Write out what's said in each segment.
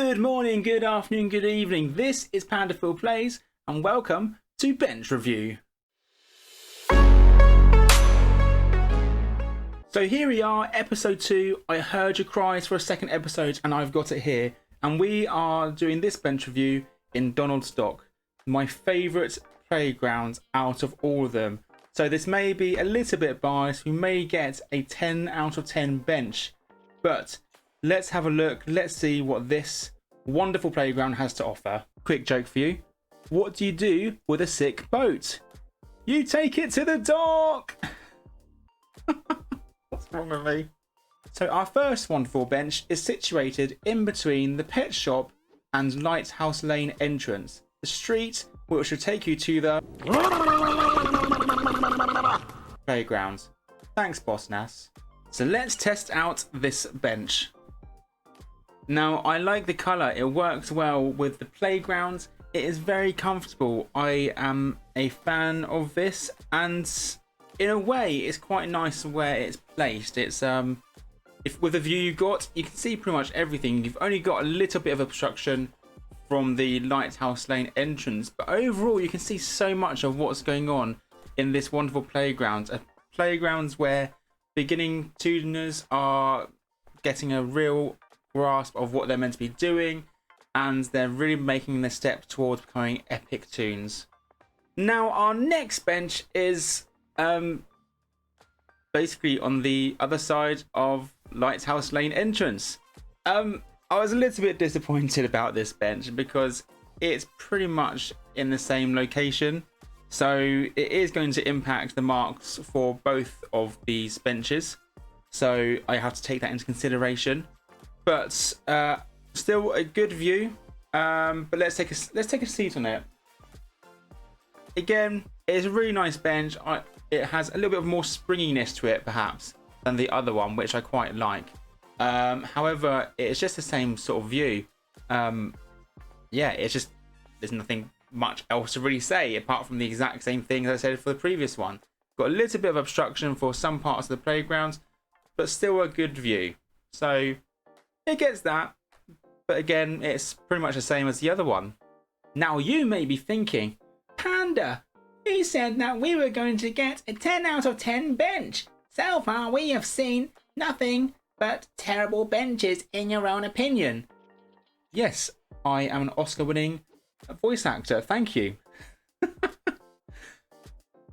Good morning, good afternoon, good evening. This is Pandaphil Plays, and welcome to Bench Review. So here we are, episode 2. I heard your cries for a second episode, and I've got it here. And we are doing this bench review in Donald's Dock, my favourite playground out of all of them. So this may be a little bit biased. We may get a 10 out of 10 bench, but let's have a look. Let's see what this wonderful playground has to offer. Quick joke for you. What do you do with a sick boat? You take it to the dock! What's wrong with me? So our first wonderful bench is situated in between the pet shop and Lighthouse Lane entrance. The street which will take you to the playground. Thanks, Boss Nass. So let's test out this bench. Now, I like the colour. It works well with the playground. It is very comfortable. I am a fan of this, and in a way, it's quite nice where it's placed. It's if with the view you got, you can see pretty much everything. You've only got a little bit of obstruction from the Lighthouse Lane entrance, but overall, you can see so much of what's going on in this wonderful playground. A playground where beginning tuners are getting a real grasp of what they're meant to be doing, and they're really making the step towards becoming epic tunes. Now our next bench is basically on the other side of Lighthouse Lane entrance. I was a little bit disappointed about this bench because it's pretty much in the same location, so it is going to impact the marks for both of these benches, so I have to take that into consideration. But still a good view. But let's take a seat on it. Again, it's a really nice bench. It has a little bit of more springiness to it, perhaps, than the other one, which I quite like. However, it's just the same sort of view. Yeah, it's just there's nothing much else to really say apart from the exact same thing as I said for the previous one. Got a little bit of obstruction for some parts of the playground, but still a good view. So it gets that, but again, it's pretty much the same as the other one. Now you may be thinking, Panda, you said that we were going to get a 10 out of 10 bench. So far we have seen nothing but terrible benches in your own opinion. Yes, I am an Oscar-winning voice actor, thank you.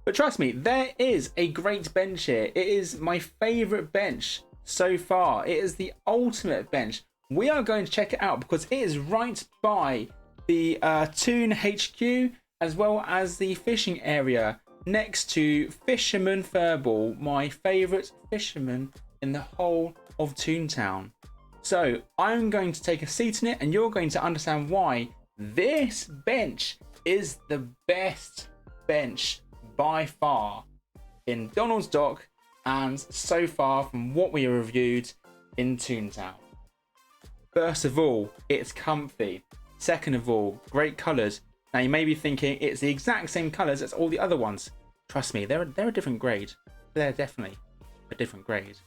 But trust me, there is a great bench here. It is my favourite bench so far. It is the ultimate bench. We are going to check it out because it is right by the Toon HQ as well as the fishing area next to Fisherman Furball, my favourite fisherman in the whole of Toontown. So I'm going to take a seat in it and you're going to understand why this bench is the best bench by far in Donald's Dock, and so far from what we reviewed in Toontown. First of all, it's comfy. Second of all, great colours. Now you may be thinking it's the exact same colours as all the other ones. Trust me, they're a different grade. They're definitely a different grade.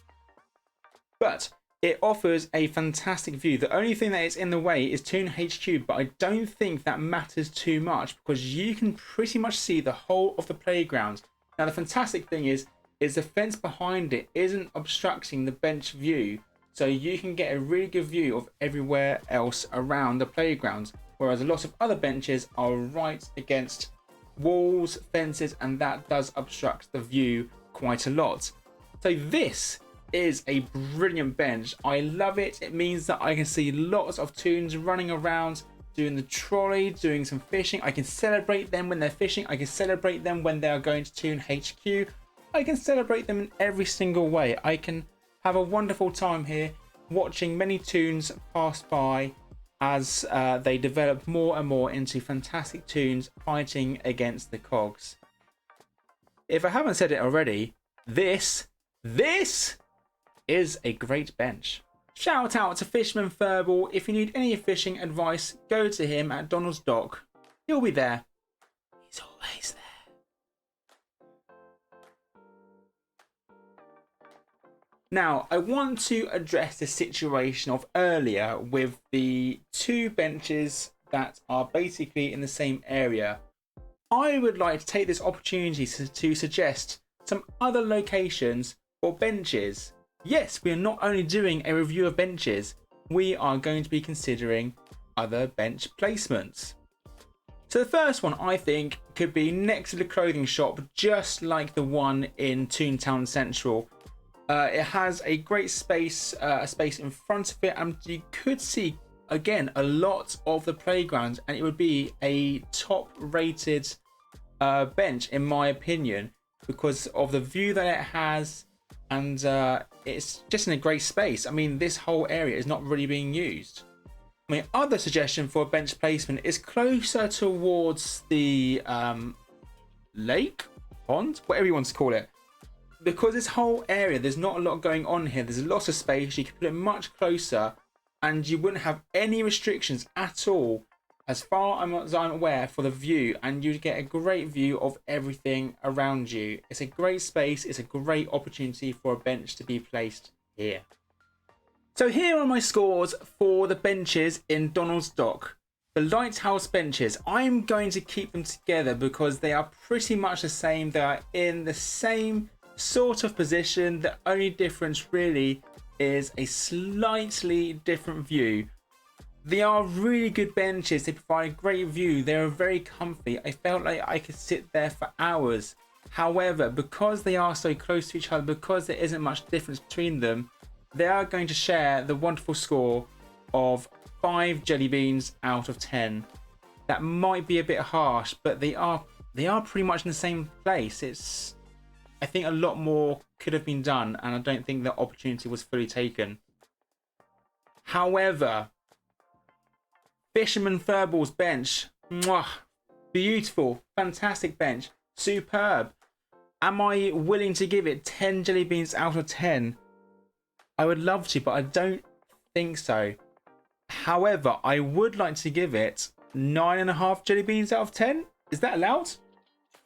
But it offers a fantastic view. The only thing that is in the way is Toon HQ, but I don't think that matters too much because you can pretty much see the whole of the playground. Now the fantastic thing is the fence behind it isn't obstructing the bench view, so you can get a really good view of everywhere else around the playground, whereas a lot of other benches are right against walls, fences, and that does obstruct the view quite a lot. So this is a brilliant bench. I love it. It means that I can see lots of tunes running around, doing the trolley, doing some fishing. I can celebrate them when they're fishing. I can celebrate them when they are going to Toon HQ. I can celebrate them in every single way. I can have a wonderful time here watching many tunes pass by as they develop more and more into fantastic tunes fighting against the cogs. If I haven't said it already, this is a great bench. Shout out to Fisherman Furball. If you need any fishing advice, go to him at Donald's Dock. He'll be there. He's always there. Now, I want to address the situation of earlier with the two benches that are basically in the same area. I would like to take this opportunity to suggest some other locations for benches. Yes, we are not only doing a review of benches, we are going to be considering other bench placements. So the first one I think could be next to the clothing shop, just like the one in Toontown Central. It has a great space, a space in front of it, and you could see again a lot of the playground, and it would be a top-rated bench in my opinion because of the view that it has, and it's just in a great space. I mean, this whole area is not really being used. My other suggestion for a bench placement is closer towards the lake, pond, whatever you want to call it. Because this whole area, there's not a lot going on here. There's lots of space. You can put it much closer and you wouldn't have any restrictions at all as far as I'm aware for the view, and you'd get a great view of everything around you. It's a great space. It's a great opportunity for a bench to be placed here. So here are my scores for the benches in Donald's Dock. The Lighthouse benches, I'm going to keep them together because they are pretty much the same. They are in the same sort of position. The only difference really is a slightly different view. They are really good benches. They provide a great view. They are very comfy. I felt like I could sit there for hours. However, because they are so close to each other, because there isn't much difference between them, they are going to share the wonderful score of 5 jelly beans out of 10. That might be a bit harsh, but they are pretty much in the same place. I think a lot more could have been done, and I don't think the opportunity was fully taken. However, Fisherman Furball's bench, mwah, beautiful, fantastic bench, superb. Am I willing to give it 10 jelly beans out of 10? I would love to, but I don't think so. However, I would like to give it 9.5 jelly beans out of 10. Is that allowed?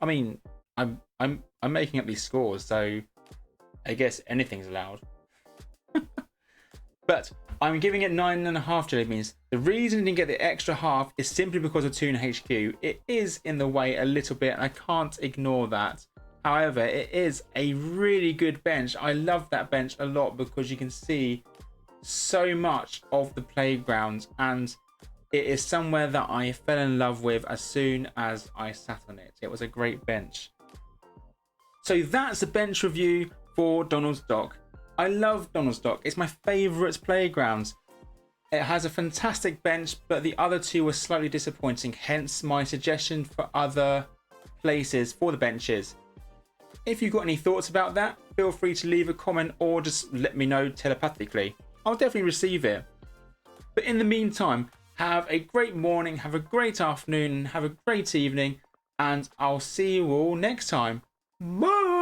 I mean, I'm making up these scores, so I guess anything's allowed. But I'm giving it 9.5 jelly beans. The reason I didn't get the extra half is simply because of Toon HQ. It is in the way a little bit, and I can't ignore that. However, it is a really good bench. I love that bench a lot because you can see so much of the playground, and it is somewhere that I fell in love with as soon as I sat on it. It was a great bench. So that's the bench review for Donald's Dock. I love Donald's Dock. It's my favourite playground. It has a fantastic bench, but the other two were slightly disappointing, hence my suggestion for other places for the benches. If you've got any thoughts about that, feel free to leave a comment or just let me know telepathically. I'll definitely receive it. But in the meantime, have a great morning, have a great afternoon, have a great evening, and I'll see you all next time. Bye!